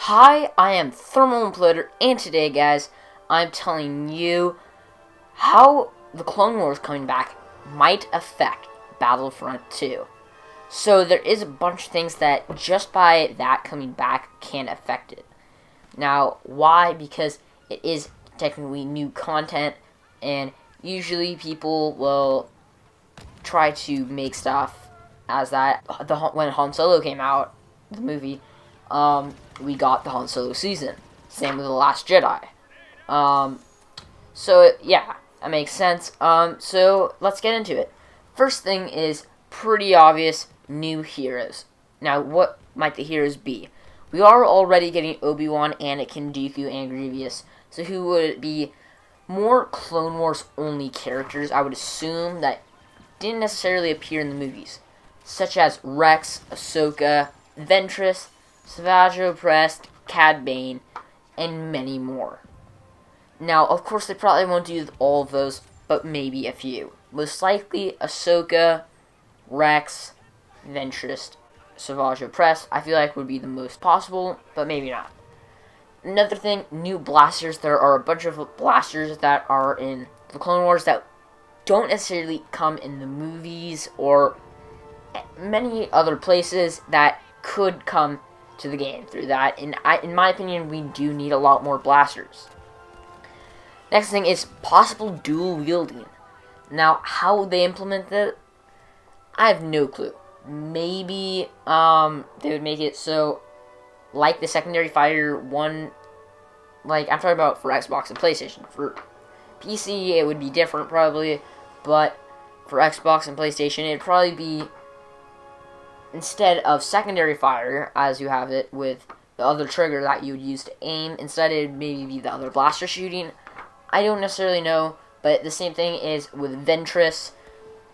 Hi, I am Thermalimploder, and today, guys, I'm telling you how the Clone Wars coming back might affect Battlefront 2. So there is a bunch of things that just by that coming back can affect it. Now, why? Because it is technically new content, and usually people will try to make stuff as that. When Han Solo came out, the movie, we got the Han Solo season. Same with The Last Jedi. So, yeah, that makes sense. So, let's get into it. First thing is pretty obvious, new heroes. Now, what might the heroes be? We are already getting Obi-Wan, Anakin, Dooku, and Grievous. So who would it be? More Clone Wars only characters, I would assume, that didn't necessarily appear in the movies. Such as Rex, Ahsoka, Ventress, Savage Opress, Cad Bane, and many more. Now, of course, they probably won't do all of those, but maybe a few. Most likely, Ahsoka, Rex, Ventress, Savage Opress, I feel like would be the most possible, but maybe not. Another thing, new blasters. There are a bunch of blasters that are in the Clone Wars that don't necessarily come in the movies or many other places that could come to the game through that. And in my opinion, we do need a lot more blasters. Next thing is possible dual wielding. Now, how would they implement that? I have no clue. Maybe they would make it so, like the secondary fire one, like I'm talking about for Xbox and PlayStation. For PC, it would be different probably, but for Xbox and PlayStation, it'd probably be, instead of secondary fire, as you have it with the other trigger that you would use to aim, instead it'd maybe be the other blaster shooting. I don't necessarily know, but the same thing is with Ventress.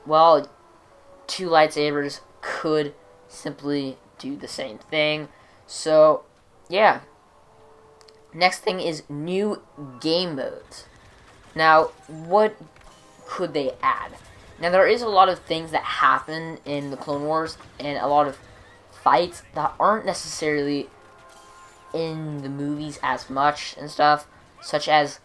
Well, two lightsabers could simply do the same thing. So, yeah. Next thing is new game modes. Now, what could they add? Now, there is a lot of things that happen in the Clone Wars and a lot of fights that aren't necessarily in the movies as much and stuff, such as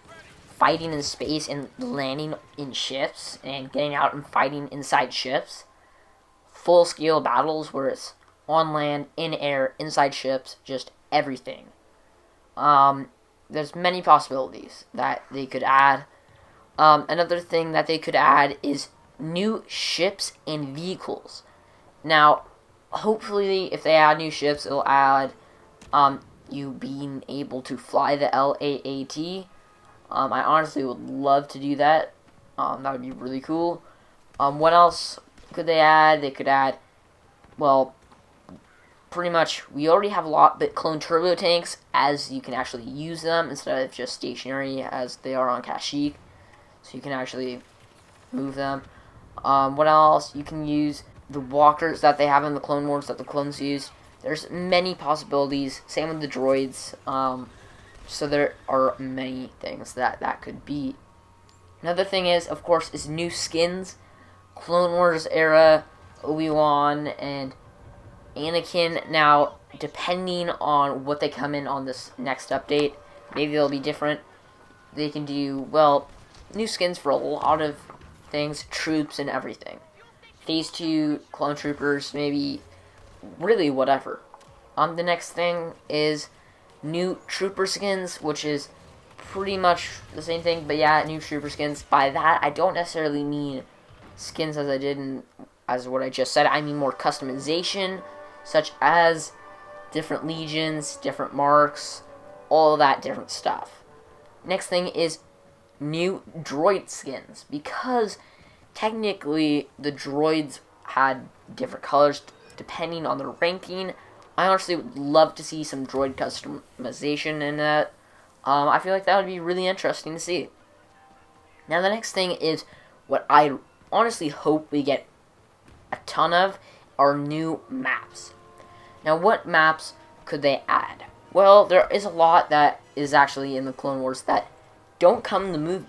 fighting in space and landing in ships and getting out and fighting inside ships. Full-scale battles where it's on land, in air, inside ships, just everything. There's many possibilities that they could add. Another thing that they could add is new ships and vehicles. Now, hopefully, if they add new ships, it'll add you being able to fly the LAAT. I honestly would love to do that. That would be really cool. What else could they add? They could add, well, pretty much, we already have a lot, but clone turbo tanks, as you can actually use them instead of just stationary as they are on Kashyyyk. So you can actually move them. What else? You can use the walkers that they have in the Clone Wars that the clones use. There's many possibilities. Same with the droids. So there are many things that could be. Another thing is, of course, is new skins. Clone Wars era, Obi-Wan and Anakin. Now, depending on what they come in on this next update, maybe they'll be different. They can do, well, new skins for a lot of things, troops and everything. Phase 2, clone troopers, maybe, really whatever. The next thing is new trooper skins, which is pretty much the same thing, but yeah, new trooper skins. By that, I don't necessarily mean skins as I did as what I just said. I mean more customization, such as different legions, different marks, all that different stuff. Next thing is new droid skins, because technically the droids had different colors depending on their ranking. I honestly would love to see some droid customization in that. I feel like that would be really interesting to see. Now the next thing is what I honestly hope we get a ton of are new maps. Now, what maps could they add? Well, there is a lot that is actually in the Clone Wars that don't come in the movies,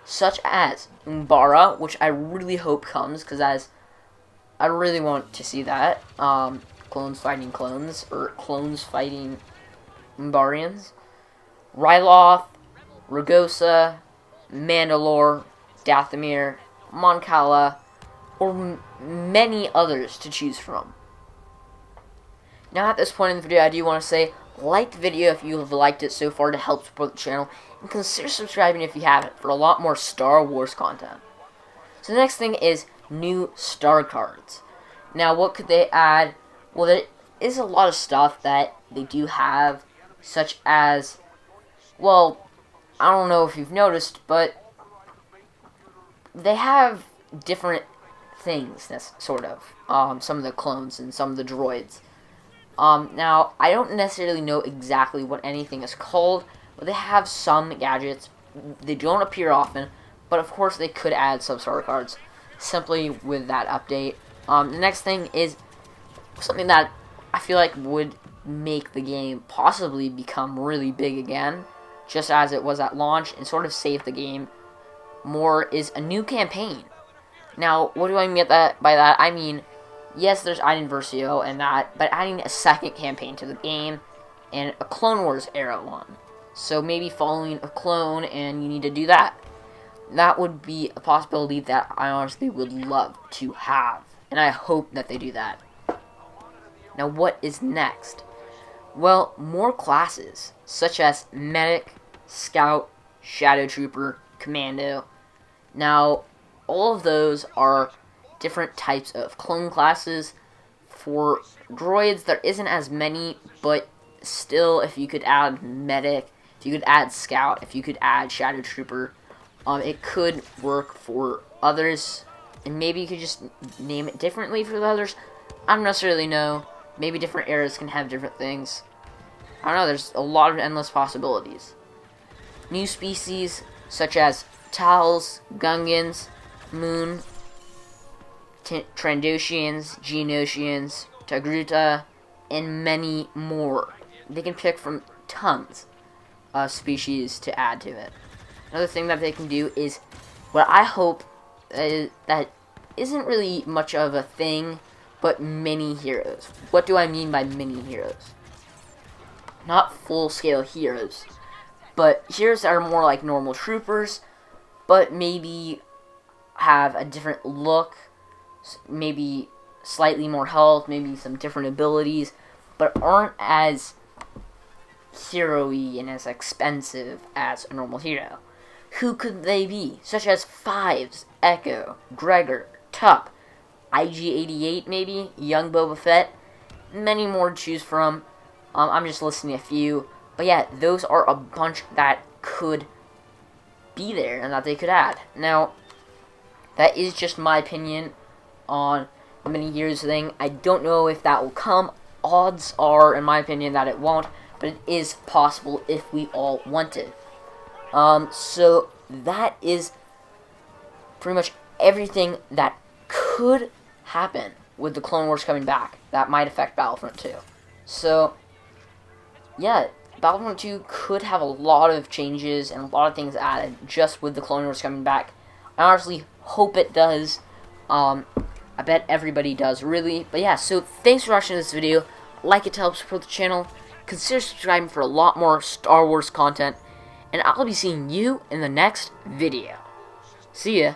such as Umbara, which I really hope comes, because I really want to see that. Clones fighting clones, or clones fighting Umbarians, Ryloth, Ragosa, Mandalore, Dathomir, Moncala, or many others to choose from. Now at this point in the video, I do want to say, like the video if you have liked it so far to help support the channel, and consider subscribing if you haven't for a lot more Star Wars content. So the next thing is new star cards. Now what could they add? Well, there is a lot of stuff that they do have, such as, well, I don't know if you've noticed, but they have different things, that's sort of, some of the clones and some of the droids. Now, I don't necessarily know exactly what anything is called, but they have some gadgets. They don't appear often, but of course they could add some star cards simply with that update. The next thing is something that I feel like would make the game possibly become really big again, just as it was at launch, and sort of save the game more, is a new campaign. Now, what do I mean by that? I mean, yes, there's Iden Versio and that, but adding a second campaign to the game, and a Clone Wars era one. So maybe following a clone, and you need to do that. That would be a possibility that I honestly would love to have, and I hope that they do that. Now, what is next? Well, more classes, such as Medic, Scout, Shadow Trooper, Commando. Now, all of those are different types of clone classes. For droids, there isn't as many, but still, if you could add Medic, if you could add Scout, if you could add Shadow Trooper, it could work for others, and maybe you could just name it differently for the others. I don't necessarily know. Maybe different eras can have different things. I don't know, there's a lot of endless possibilities. New species, such as Tals, Gungans, Moon, Trandoshians, Geonosians, Togruta, and many more. They can pick from tons of species to add to it. Another thing that they can do is, what I hope that isn't really much of a thing, but mini heroes. What do I mean by mini heroes? Not full-scale heroes, but heroes that are more like normal troopers, but maybe have a different look, maybe slightly more health, maybe some different abilities, but aren't as hero-y and as expensive as a normal hero. Who could they be? Such as Fives, Echo, Gregor, Tup, IG-88 maybe, Young Boba Fett, many more to choose from. I'm just listing a few, but yeah, those are a bunch that could be there and that they could add. Now, that is just my opinion on the mini heroes thing. I don't know if that will come. Odds are, in my opinion, that it won't, but it is possible if we all want it. So that is pretty much everything that could happen with the Clone Wars coming back that might affect Battlefront 2. So, yeah, Battlefront 2 could have a lot of changes and a lot of things added just with the Clone Wars coming back. I honestly hope it does. I bet everybody does, really. But yeah, so thanks for watching this video. Like it to help support the channel. Consider subscribing for a lot more Star Wars content. And I'll be seeing you in the next video. See ya.